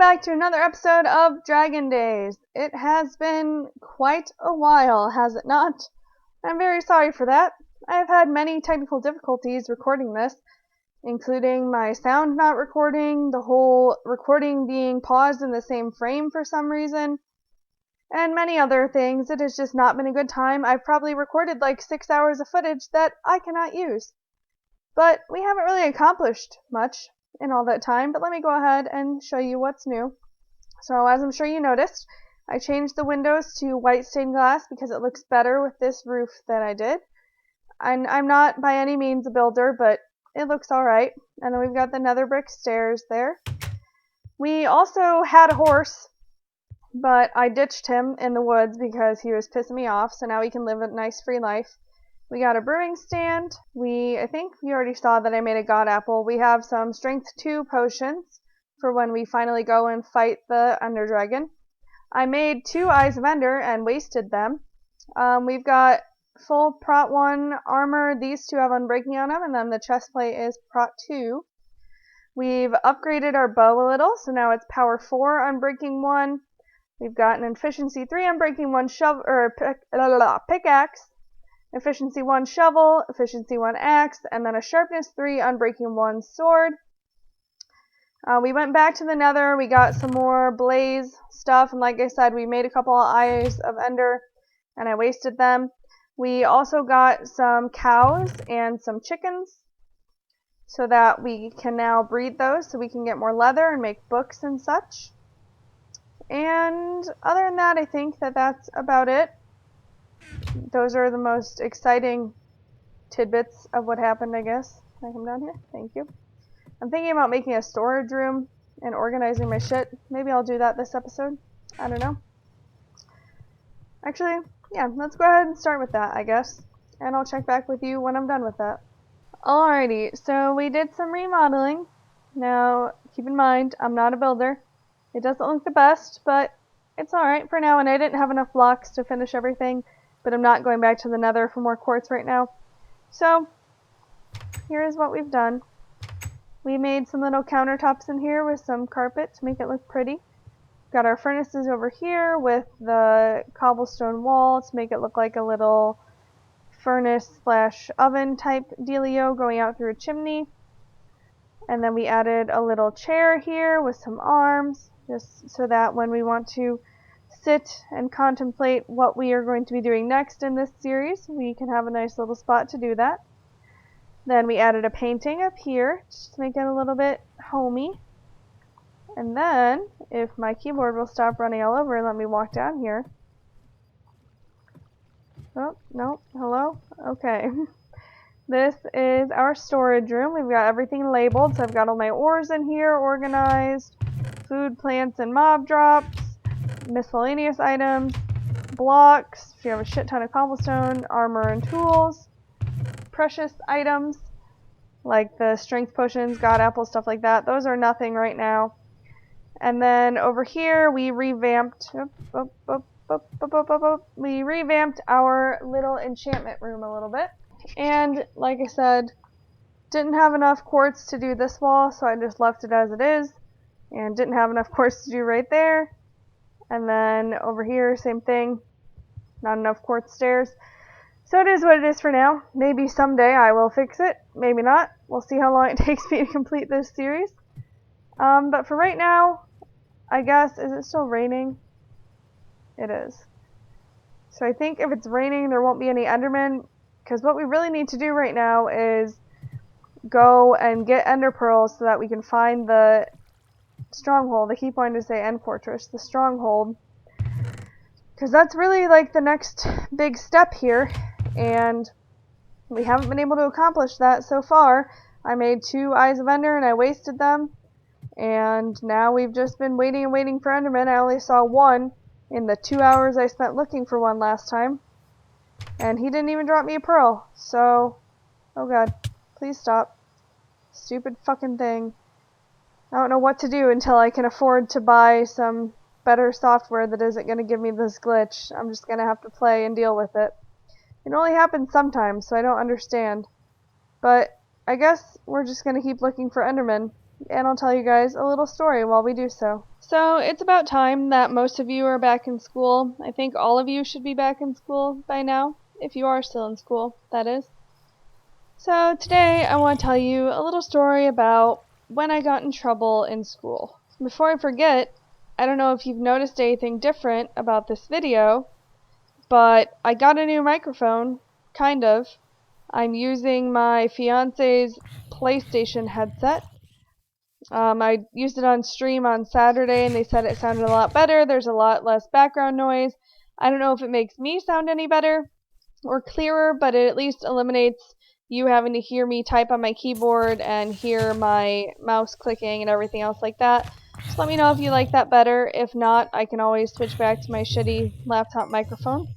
back to another episode of Dragon Days. It has been quite a while, has it not? I'm very sorry for that. I've had many technical difficulties recording this, including my sound not recording, the whole recording being paused in the same frame for some reason, and many other things. It has just not been a good time. I've probably recorded like 6 hours of footage that I cannot use. But we haven't really accomplished much in all that time, but let me go ahead and show you what's new. So as I'm sure you noticed, I changed the windows to white stained glass because it looks better with this roof that I did. I'm not by any means a builder, but it looks alright. And then we've got the nether brick stairs there. We also had a horse, but I ditched him in the woods because he was pissing me off, so now we can live a nice free life. We got a brewing stand. I think you already saw that I made a god apple. We have some strength 2 potions for when we finally go and fight the ender dragon. I made 2 eyes of ender and wasted them. We've got full prot 1 armor. These 2 have unbreaking on them, and then the chest plate is prot 2. We've upgraded our bow a little, so now it's power 4 unbreaking 1. We've got an efficiency 3 unbreaking 1 pickaxe. Efficiency 1 shovel, efficiency 1 axe, and then a sharpness 3 unbreaking 1 sword. We went back to the nether, we got some more blaze stuff, and like I said, we made a couple of eyes of ender, and I wasted them. We also got some cows and some chickens, so that we can now breed those, so we can get more leather and make books and such. And other than that, I think that that's about it. Those are the most exciting tidbits of what happened, I guess. Can I come down here? Thank you. I'm thinking about making a storage room and organizing my shit. Maybe I'll do that this episode. I don't know. Actually, yeah, let's go ahead and start with that, I guess. And I'll check back with you when I'm done with that. Alrighty, so we did some remodeling. Now, keep in mind, I'm not a builder. It doesn't look the best, but it's alright for now, and I didn't have enough blocks to finish everything. But I'm not going back to the nether for more quartz right now. So, here's what we've done. We made some little countertops in here with some carpet to make it look pretty. Got our furnaces over here with the cobblestone wall to make it look like a little furnace/oven type dealio going out through a chimney. And then we added a little chair here with some arms, just so that when we want to sit and contemplate what we are going to be doing next in this series, we can have a nice little spot to do that. Then we added a painting up here just to make it a little bit homey. And then, if my keyboard will stop running all over and let me walk down here. Oh, no, hello? Okay. This is our storage room. We've got everything labeled, so I've got all my ores in here organized, food, plants, and mob drops, miscellaneous items, blocks, if you have a shit ton of cobblestone, armor and tools, precious items, like the strength potions, god apples, stuff like that. Those are nothing right now. And then over here, we revamped, we revamped our little enchantment room a little bit. And, like I said, didn't have enough quartz to do this wall, so I just left it as it is. And didn't have enough quartz to do right there. And then over here, same thing. Not enough quartz stairs. So it is what it is for now. Maybe someday I will fix it. Maybe not. We'll see how long it takes me to complete this series. But for right now, I guess, is it still raining? It is. So I think if it's raining, there won't be any endermen. Because what we really need to do right now is go and get ender pearls so that we can find the Stronghold. I keep wanting to say end fortress, the Stronghold, because that's really like the next big step here, and we haven't been able to accomplish that so far. I made 2 eyes of ender and I wasted them, and now we've just been waiting and waiting for endermen. I only saw 1 in the 2 hours I spent looking for one last time, and he didn't even drop me a pearl. So, oh god, please stop. Stupid fucking thing. I don't know what to do until I can afford to buy some better software that isn't going to give me this glitch. I'm just going to have to play and deal with it. It only happens sometimes, so I don't understand. But I guess we're just going to keep looking for endermen. and I'll tell you guys a little story while we do so. So, it's about time that most of you are back in school. I think all of you should be back in school by now, if you are still in school, that is. So, today I want to tell you a little story about when I got in trouble in school. Before I forget, I don't know if you've noticed anything different about this video, but I got a new microphone, kind of. I'm using my fiance's PlayStation headset. I used it on stream on Saturday and they said it sounded a lot better. There's a lot less background noise. I don't know if it makes me sound any better or clearer, but it at least eliminates you having to hear me type on my keyboard and hear my mouse clicking and everything else like that. Just let me know if you like that better. If not, I can always switch back to my shitty laptop microphone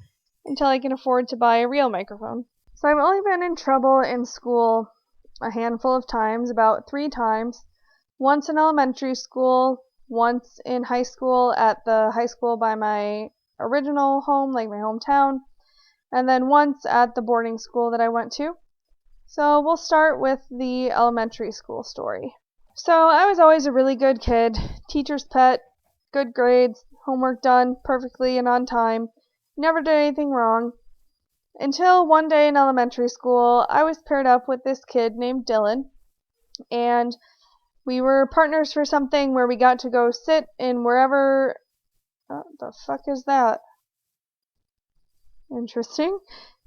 until I can afford to buy a real microphone. So I've only been in trouble in school a handful of times, about 3 times. Once in elementary school, once in high school at the high school by my original home, like my hometown, and then once at the boarding school that I went to. So we'll start with the elementary school story. So I was always a really good kid, teacher's pet, good grades, homework done perfectly and on time, never did anything wrong. Until one day in elementary school, I was paired up with this kid named Dylan, and we were partners for something where we got to go sit in wherever... What the fuck is that? Interesting.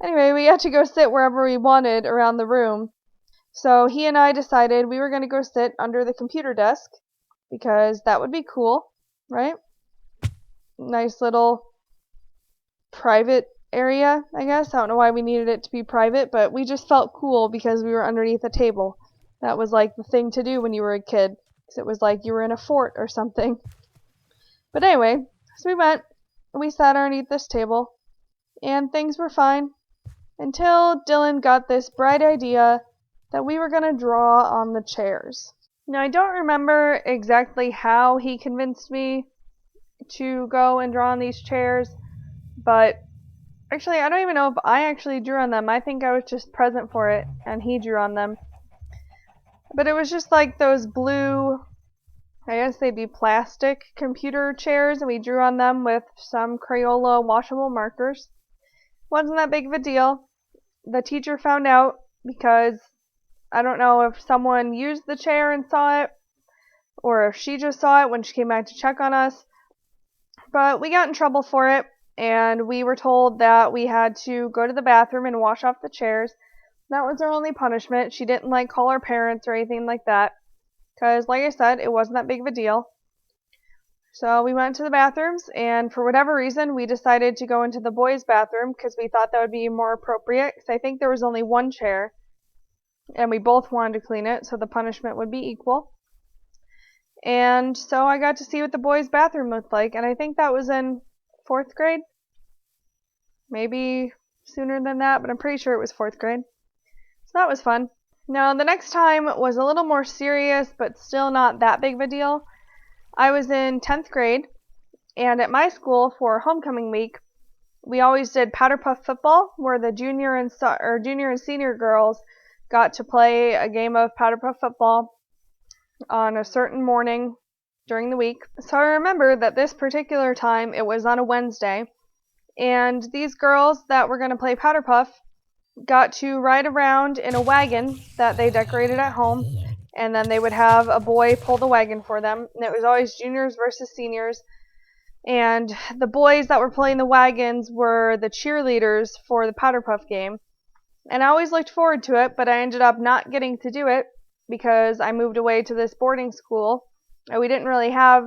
Anyway, we got to go sit wherever we wanted around the room. So he and I decided we were going to go sit under the computer desk, because that would be cool, right? Nice little private area, I guess. I don't know why we needed it to be private, but we just felt cool because we were underneath a table. That was like the thing to do when you were a kid, because it was like you were in a fort or something. But anyway, so we went, we sat underneath this table, and things were fine until Dylan got this bright idea that we were going to draw on the chairs. Now, I don't remember exactly how he convinced me to go and draw on these chairs, but actually, I don't even know if I actually drew on them. I think I was just present for it, and he drew on them. But it was just like those blue, I guess they'd be plastic computer chairs, and we drew on them with some Crayola washable markers. Wasn't that big of a deal. The teacher found out because I don't know if someone used the chair and saw it, or if she just saw it when she came back to check on us. But we got in trouble for it, and we were told that we had to go to the bathroom and wash off the chairs. That was our only punishment. She didn't call our parents or anything like that, because like I said, it wasn't that big of a deal. So we went to the bathrooms, and for whatever reason, we decided to go into the boys' bathroom because we thought that would be more appropriate, because I think there was only one chair, and we both wanted to clean it, so the punishment would be equal. And so I got to see what the boys' bathroom looked like, and I think that was in 4th grade. Maybe sooner than that, but I'm pretty sure it was 4th grade. So that was fun. Now, the next time was a little more serious, but still not that big of a deal. I was in 10th grade, and at my school for homecoming week, we always did powder puff football, where the junior and senior girls got to play a game of powder puff football on a certain morning during the week. So I remember that this particular time, it was on a Wednesday, and these girls that were going to play powder puff got to ride around in a wagon that they decorated at home, and then they would have a boy pull the wagon for them, and it was always juniors versus seniors. And the boys that were pulling the wagons were the cheerleaders for the powder puff game. And I always looked forward to it, but I ended up not getting to do it because I moved away to this boarding school. And we didn't really have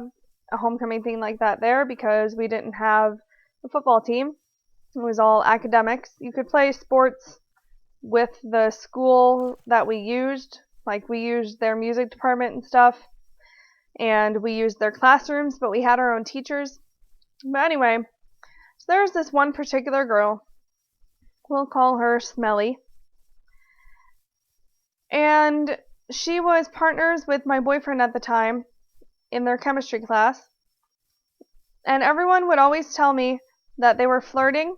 a homecoming thing like that there because we didn't have a football team. It was all academics. You could play sports with the school that we used. Like, we used their music department and stuff, and we used their classrooms, but we had our own teachers. But anyway, so there was this one particular girl. We'll call her Smelly. And she was partners with my boyfriend at the time in their chemistry class. And everyone would always tell me that they were flirting,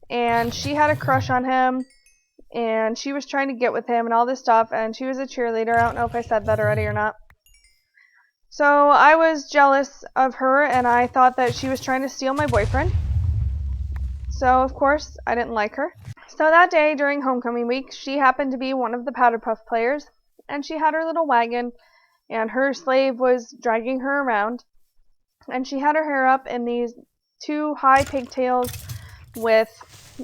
and she had a crush on him, and she was trying to get with him and all this stuff, and she was a cheerleader. I don't know if I said that already or not. So I was jealous of her, and I thought that she was trying to steal my boyfriend. So, of course, I didn't like her. So that day, during homecoming week, she happened to be one of the Powder Puff players, and she had her little wagon, and her slave was dragging her around, and she had her hair up in these 2 high pigtails with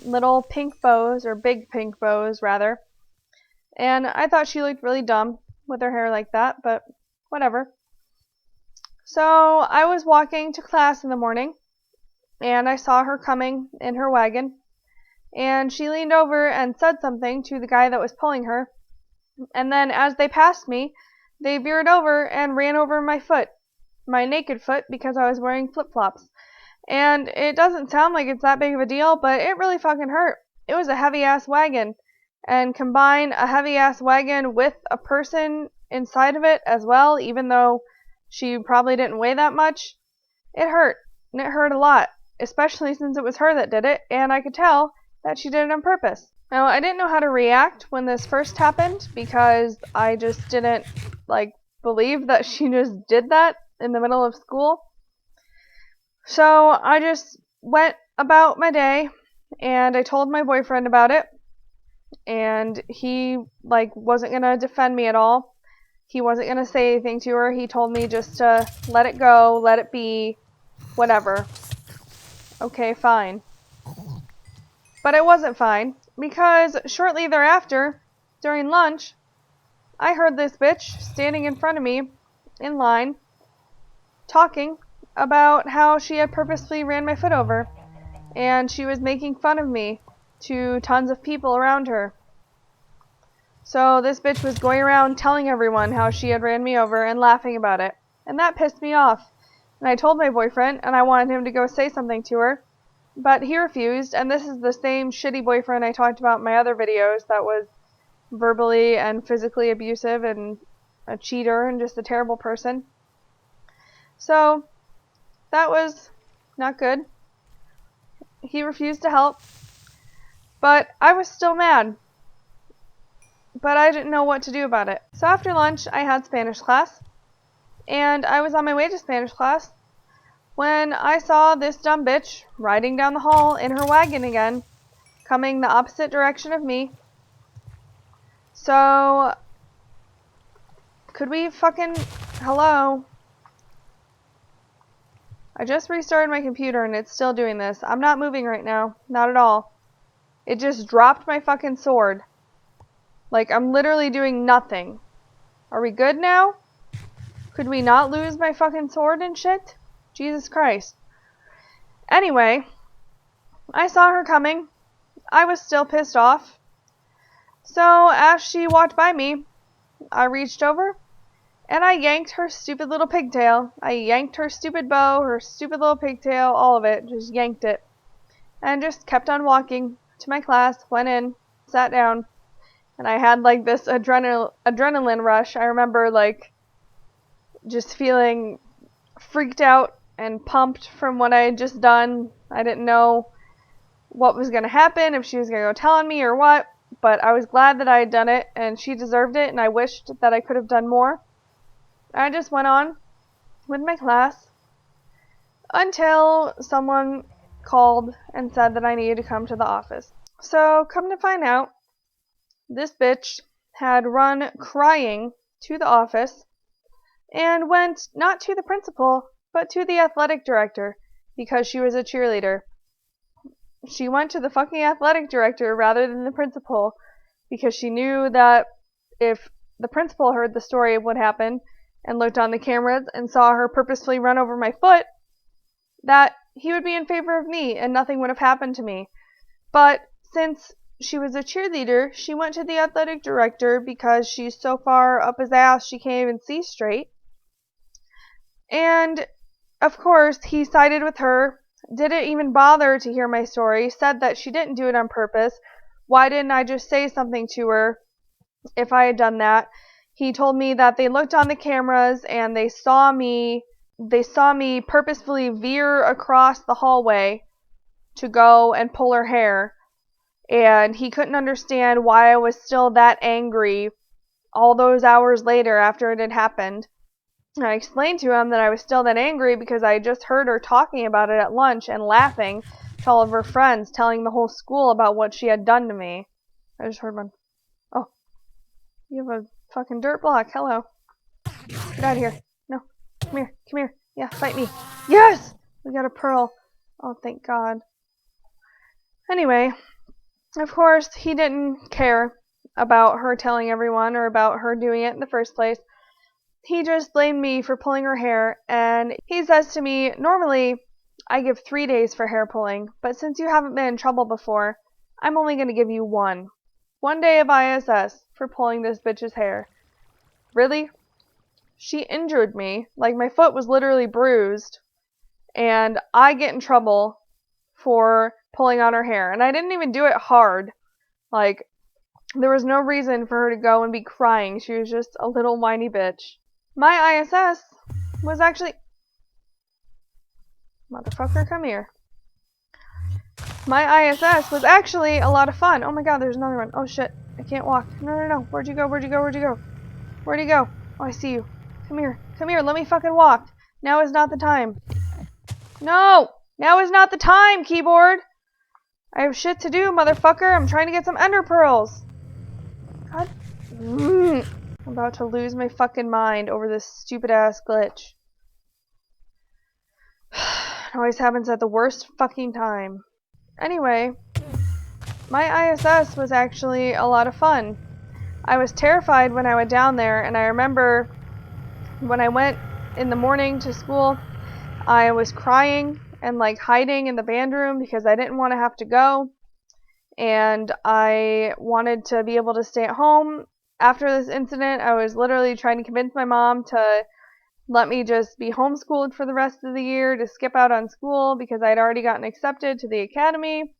little pink bows, or big pink bows, rather. And I thought she looked really dumb with her hair like that, but whatever. So I was walking to class in the morning, and I saw her coming in her wagon, and she leaned over and said something to the guy that was pulling her, and then as they passed me, they veered over and ran over my foot, my naked foot, because I was wearing flip-flops. And it doesn't sound like it's that big of a deal, but it really fucking hurt. It was a heavy-ass wagon, and combine a heavy-ass wagon with a person inside of it as well, even though she probably didn't weigh that much, it hurt, and it hurt a lot, especially since it was her that did it, and I could tell that she did it on purpose. Now, I didn't know how to react when this first happened, because I just didn't, believe that she just did that in the middle of school. So I just went about my day, and I told my boyfriend about it, and he, wasn't gonna defend me at all. He wasn't gonna say anything to her. He told me just to let it go, let it be, whatever. Okay, fine. But it wasn't fine, because shortly thereafter, during lunch, I heard this bitch standing in front of me, in line, talking about how she had purposely ran my foot over, and she was making fun of me to tons of people around her. So this bitch was going around telling everyone how she had ran me over and laughing about it, and that pissed me off. And I told my boyfriend, and I wanted him to go say something to her, but he refused, and this is the same shitty boyfriend I talked about in my other videos that was verbally and physically abusive and a cheater and just a terrible person. So that was not good. He refused to help, but I was still mad. But I didn't know what to do about it. So after lunch, I had Spanish class, and I was on my way to Spanish class when I saw this dumb bitch riding down the hall in her wagon again, coming the opposite direction of me. So, could we fucking... Hello? I just restarted my computer and it's still doing this. I'm not moving right now. Not at all. It just dropped my fucking sword. I'm literally doing nothing. Are we good now? Could we not lose my fucking sword and shit? Jesus Christ. Anyway, I saw her coming. I was still pissed off. So, as she walked by me, I reached over, and I yanked her stupid little pigtail. I yanked her stupid bow, her stupid little pigtail, all of it. Just yanked it. And just kept on walking to my class, went in, sat down, and I had, this adrenaline rush. I remember, just feeling freaked out and pumped from what I had just done. I didn't know what was going to happen, if she was going to go tell on me or what, but I was glad that I had done it, and she deserved it, and I wished that I could have done more. I just went on with my class until someone called and said that I needed to come to the office. So, come to find out, this bitch had run crying to the office and went not to the principal, but to the athletic director, because she was a cheerleader. She went to the fucking athletic director rather than the principal, because she knew that if the principal heard the story of what happened and looked on the cameras and saw her purposefully run over my foot, that he would be in favor of me and nothing would have happened to me. But since she was a cheerleader, she went to the athletic director because she's so far up his ass she can't even see straight. And, of course, he sided with her, didn't even bother to hear my story, said that she didn't do it on purpose. Why didn't I just say something to her if I had done that? He told me that they looked on the cameras and they saw me purposefully veer across the hallway to go and pull her hair. And he couldn't understand why I was still that angry all those hours later after it had happened. I explained to him that I was still that angry because I just heard her talking about it at lunch and laughing to all of her friends, telling the whole school about what she had done to me. I just heard one. Oh, you have a fucking dirt block. Hello. Get out of here. No. Come here. Come here. Yeah, fight me. Yes! We got a pearl. Oh, thank God. Anyway, of course, he didn't care about her telling everyone or about her doing it in the first place. He just blamed me for pulling her hair, and he says to me, normally, I give 3 days for hair pulling, but since you haven't been in trouble before, I'm only going to give you 1. 1 day of ISS for pulling this bitch's hair. Really? She injured me. Like, my foot was literally bruised, and I get in trouble for pulling on her hair. And I didn't even do it hard. Like, there was no reason for her to go and be crying. She was just a little whiny bitch. My ISS was actually... Motherfucker, come here. My ISS was actually a lot of fun. Oh my God, there's another one. Oh shit, I can't walk. No. Where'd you go? Where'd you go? Where'd you go? Where'd you go? Oh, I see you. Come here. Come here. Let me fucking walk. Now is not the time. No! Now is not the time, keyboard! I have shit to do, motherfucker. I'm trying to get some ender pearls. God. I'm about to lose my fucking mind over this stupid ass glitch. It always happens at the worst fucking time. Anyway, my ISS was actually a lot of fun. I was terrified when I went down there, and I remember when I went in the morning to school, I was crying and like hiding in the band room because I didn't want to have to go, and I wanted to be able to stay at home. After this incident, I was literally trying to convince my mom to let me just be homeschooled for the rest of the year, to skip out on school because I'd already gotten accepted to the academy.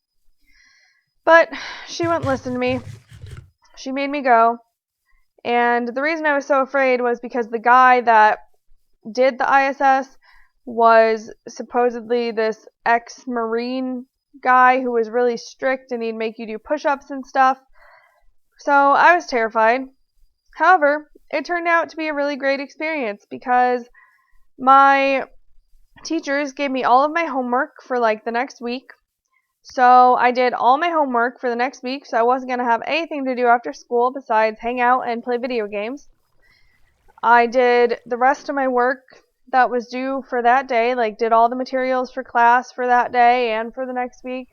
But she wouldn't listen to me. She made me go. And the reason I was so afraid was because the guy that did the ISS was supposedly this ex-Marine guy who was really strict, and he'd make you do push-ups and stuff. So I was terrified. However, it turned out to be a really great experience because my teachers gave me all of my homework for like the next week. So I did all my homework for the next week, so I wasn't going to have anything to do after school besides hang out and play video games. I did the rest of my work that was due for that day, like did all the materials for class for that day and for the next week.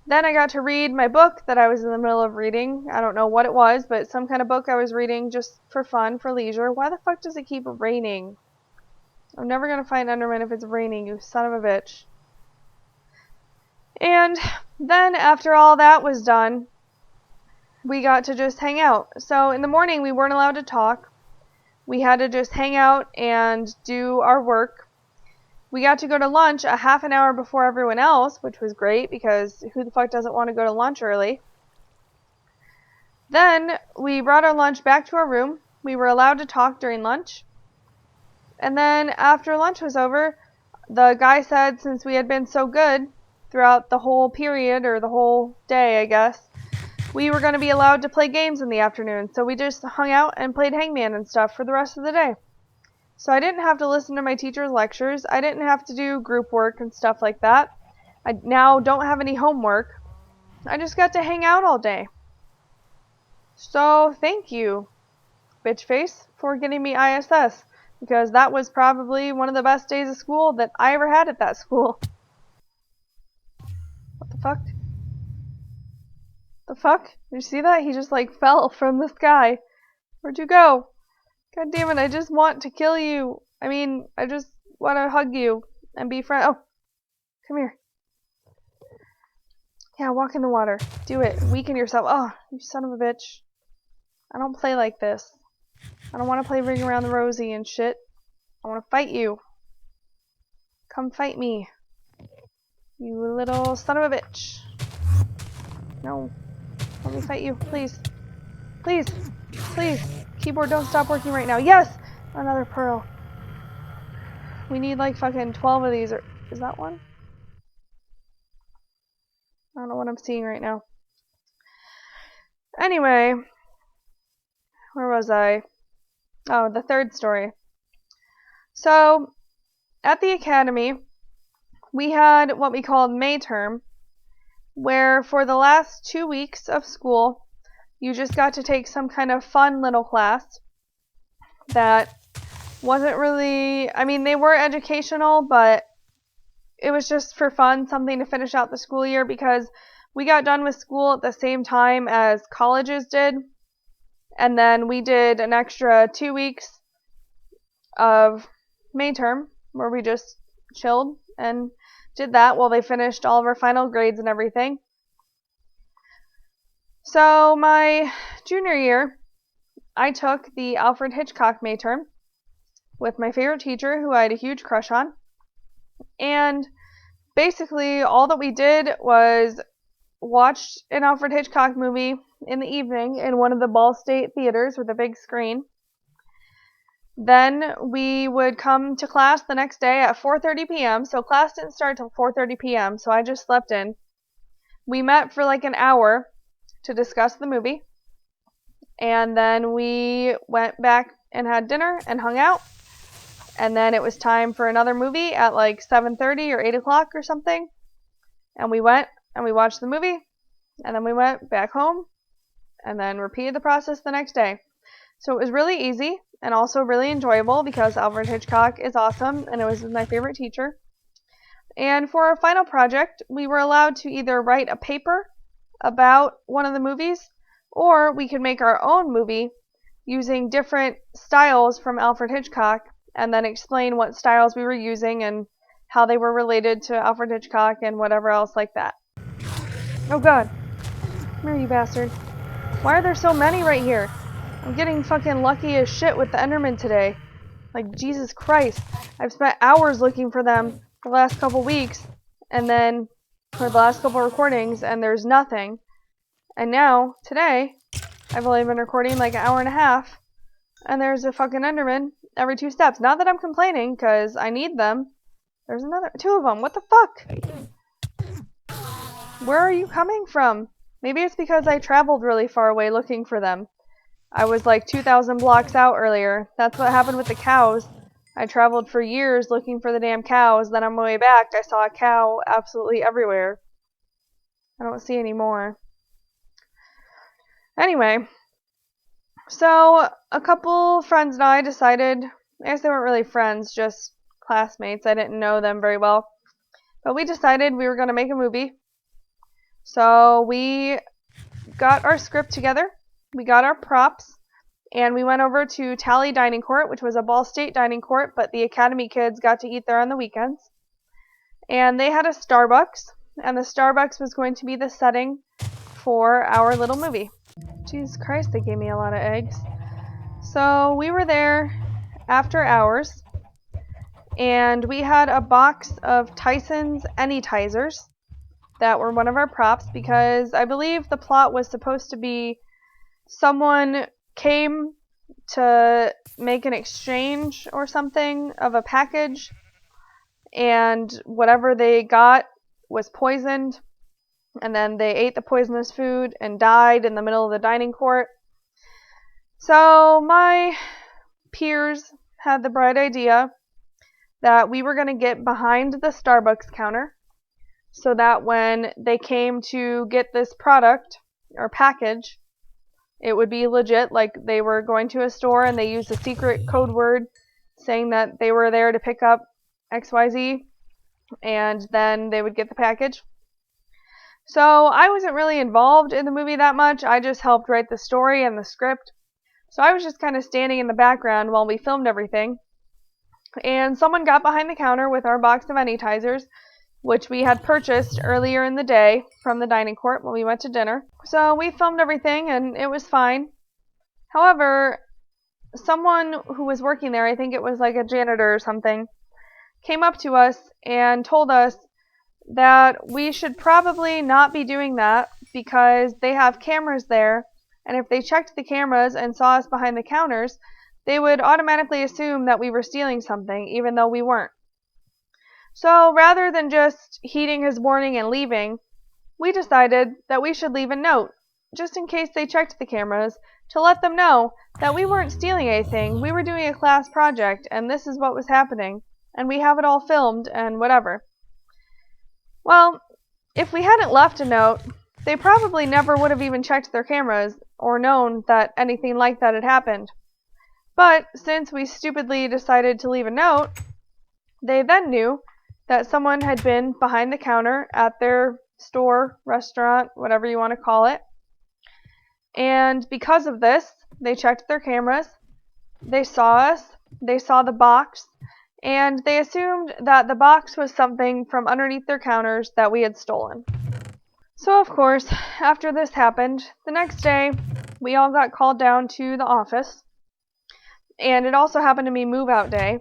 Then I got to read my book that I was in the middle of reading. I don't know what it was, but some kind of book I was reading just for fun, for leisure. Why the fuck does it keep raining? I'm never going to find endermen if it's raining, you son of a bitch. And then after all that was done, we got to just hang out. So in the morning we weren't allowed to talk. We had to just hang out and do our work. We got to go to lunch a half an hour before everyone else, which was great because who the fuck doesn't want to go to lunch early? Then we brought our lunch back to our room. We were allowed to talk during lunch. And then after lunch was over, the guy said since we had been so good throughout the whole period, or the whole day, I guess, we were going to be allowed to play games in the afternoon. So we just hung out and played hangman and stuff for the rest of the day. So I didn't have to listen to my teacher's lectures. I didn't have to do group work and stuff like that. I now don't have any homework. I just got to hang out all day. So thank you, bitch face, for getting me ISS. Because that was probably one of the best days of school that I ever had at that school. What the fuck? The fuck? Did you see that? He just like fell from the sky. Where'd you go? God damn it, I just want to kill you. I mean, I just want to hug you and be friends. Oh, come here. Yeah, walk in the water. Do it. Weaken yourself. Oh, you son of a bitch. I don't play like this. I don't want to play Ring Around the Rosie and shit. I want to fight you. Come fight me. You little son of a bitch. No. Let me fight you, please. Please. Please. Keyboard, don't stop working right now. Yes! Another pearl. We need like fucking 12 of these. Or is that one? I don't know what I'm seeing right now. Anyway. Where was I? Oh, the third story. So, at the academy, we had what we called May term, where for the last 2 weeks of school, you just got to take some kind of fun little class that wasn't really, I mean, they were educational, but it was just for fun, something to finish out the school year, because we got done with school at the same time as colleges did, and then we did an extra 2 weeks of May term where we just chilled and did that while they finished all of our final grades and everything. So my junior year, I took the Alfred Hitchcock May term with my favorite teacher who I had a huge crush on. And basically all that we did was watch an Alfred Hitchcock movie in the evening in one of the Ball State theaters with a big screen. Then we would come to class the next day at 4:30 p.m. So class didn't start till 4:30 p.m. So I just slept in. We met for like an hour to discuss the movie. And then we went back and had dinner and hung out. And then it was time for another movie at like 7:30 or 8 o'clock or something. And we went and we watched the movie. And then we went back home and then repeated the process the next day. So it was really easy and also really enjoyable because Alfred Hitchcock is awesome and it was my favorite teacher. And for our final project, we were allowed to either write a paper about one of the movies, or we could make our own movie using different styles from Alfred Hitchcock and then explain what styles we were using and how they were related to Alfred Hitchcock and whatever else like that. Oh god. Come here, you bastard. Why are there so many right here? I'm getting fucking lucky as shit with the endermen today. Like, Jesus Christ. I've spent hours looking for them the last couple weeks, and then for the last couple recordings, and there's nothing. And now, today, I've only been recording like an hour and a half, and there's a fucking enderman every 2 steps. Not that I'm complaining, because I need them. There's another, 2 of them. What the fuck? Where are you coming from? Maybe it's because I traveled really far away looking for them. I was like 2,000 blocks out earlier. That's what happened with the cows. I traveled for years looking for the damn cows. Then on my way back, I saw a cow absolutely everywhere. I don't see any more. Anyway, so a couple friends and I decided, I guess they weren't really friends, just classmates. I didn't know them very well. But we decided we were going to make a movie. So we got our script together. We got our props, and we went over to Tally Dining Court, which was a Ball State dining court, but the Academy kids got to eat there on the weekends. And they had a Starbucks, and the Starbucks was going to be the setting for our little movie. Jesus Christ, they gave me a lot of eggs. So we were there after hours, and we had a box of Tyson's Anytizers that were one of our props, because I believe the plot was supposed to be someone came to make an exchange or something of a package, and whatever they got was poisoned, and then they ate the poisonous food and died in the middle of the dining court. So my peers had the bright idea that we were going to get behind the Starbucks counter so that when they came to get this product or package, it would be legit, like they were going to a store and they used a secret code word saying that they were there to pick up XYZ, and then they would get the package. So I wasn't really involved in the movie that much. I just helped write the story and the script. So I was just kind of standing in the background while we filmed everything. And someone got behind the counter with our box of Anytizers, which we had purchased earlier in the day from the dining court when we went to dinner. So we filmed everything and it was fine. However, someone who was working there, I think it was like a janitor or something, came up to us and told us that we should probably not be doing that because they have cameras there, and if they checked the cameras and saw us behind the counters, they would automatically assume that we were stealing something, even though we weren't. So rather than just heeding his warning and leaving, we decided that we should leave a note, just in case they checked the cameras, to let them know that we weren't stealing anything, we were doing a class project, and this is what was happening, and we have it all filmed, and whatever. Well, if we hadn't left a note, they probably never would have even checked their cameras, or known that anything like that had happened. But since we stupidly decided to leave a note, they then knew that someone had been behind the counter at their store, restaurant, whatever you want to call it. And because of this, they checked their cameras, they saw us, they saw the box, and they assumed that the box was something from underneath their counters that we had stolen. So of course, after this happened, the next day, we all got called down to the office, and it also happened to be move-out day,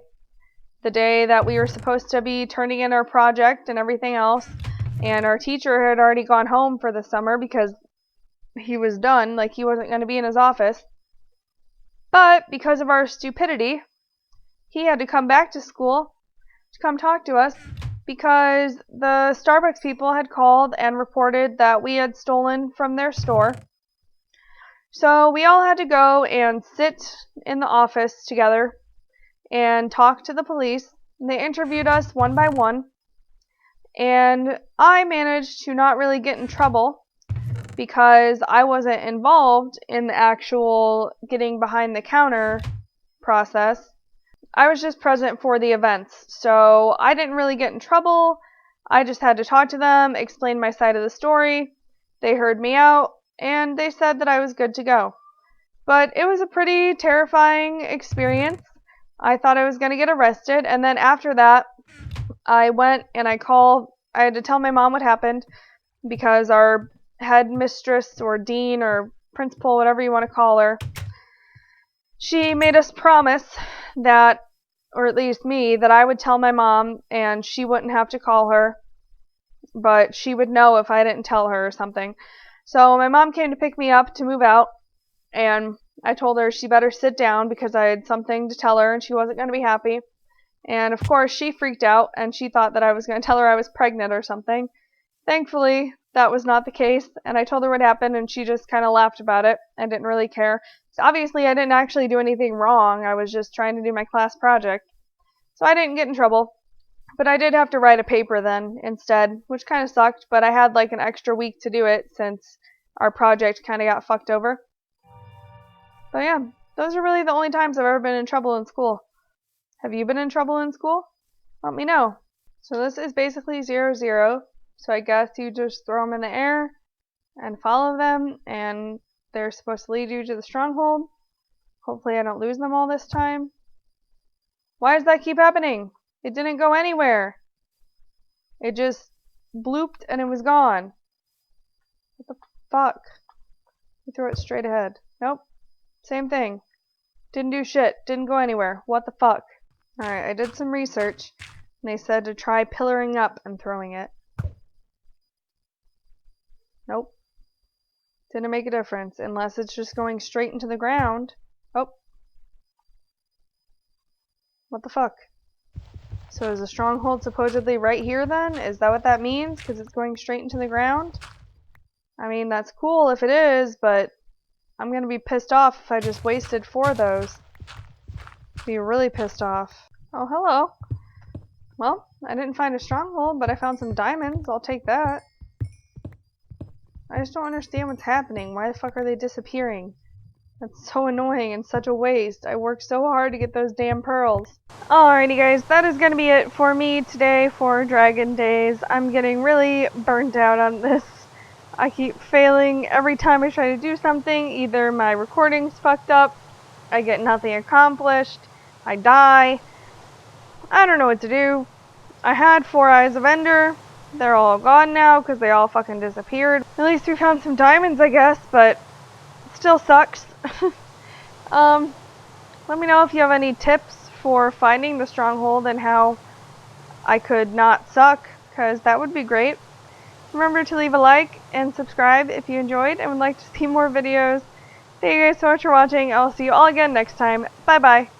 the day that we were supposed to be turning in our project and everything else, and our teacher had already gone home for the summer because he was done, like he wasn't going to be in his office. But because of our stupidity, he had to come back to school to come talk to us because the Starbucks people had called and reported that we had stolen from their store. So we all had to go and sit in the office together and talk to the police. They interviewed us one by one, and I managed to not really get in trouble because I wasn't involved in the actual getting behind the counter process. I was just present for the events, so I didn't really get in trouble. I just had to talk to them, explain my side of the story. They heard me out, and they said that I was good to go. But it was a pretty terrifying experience. I thought I was going to get arrested, and then after that, I went and I had to tell my mom what happened because our headmistress or dean or principal, whatever you want to call her, she made us promise that, or at least me, that I would tell my mom and she wouldn't have to call her, but she would know if I didn't tell her or something. So my mom came to pick me up to move out, and I told her she better sit down because I had something to tell her and she wasn't going to be happy. And of course she freaked out and she thought that I was going to tell her I was pregnant or something. Thankfully, that was not the case, and I told her what happened and she just kind of laughed about it and didn't really care. So obviously I didn't actually do anything wrong, I was just trying to do my class project. So I didn't get in trouble, but I did have to write a paper then instead, which kind of sucked, but I had like an extra week to do it since our project kind of got fucked over. But yeah, those are really the only times I've ever been in trouble in school. Have you been in trouble in school? Let me know. So this is basically 0-0. So I guess you just throw them in the air and follow them, and they're supposed to lead you to the stronghold. Hopefully I don't lose them all this time. Why does that keep happening? It didn't go anywhere. It just blooped and it was gone. What the fuck? You throw it straight ahead. Nope. Same thing. Didn't do shit. Didn't go anywhere. What the fuck? Alright, I did some research, and they said to try pillaring up and throwing it. Nope. Didn't make a difference, unless it's just going straight into the ground. Oh. What the fuck? So is the stronghold supposedly right here then? Is that what that means? Because it's going straight into the ground? I mean, that's cool if it is, but I'm gonna be pissed off if I just wasted 4 of those. Be really pissed off. Oh, hello. Well, I didn't find a stronghold, but I found some diamonds. I'll take that. I just don't understand what's happening. Why the fuck are they disappearing? That's so annoying and such a waste. I worked so hard to get those damn pearls. Alrighty guys, that is gonna be it for me today for Dragon Days. I'm getting really burnt out on this. I keep failing every time I try to do something. Either my recording's fucked up, I get nothing accomplished, I die. I don't know what to do. I had 4 eyes of Ender. They're all gone now because they all fucking disappeared. At least we found some diamonds, I guess, but it still sucks. Let me know if you have any tips for finding the stronghold and how I could not suck, because that would be great. Remember to leave a like and subscribe if you enjoyed and would like to see more videos. Thank you guys so much for watching. I'll see you all again next time. Bye bye.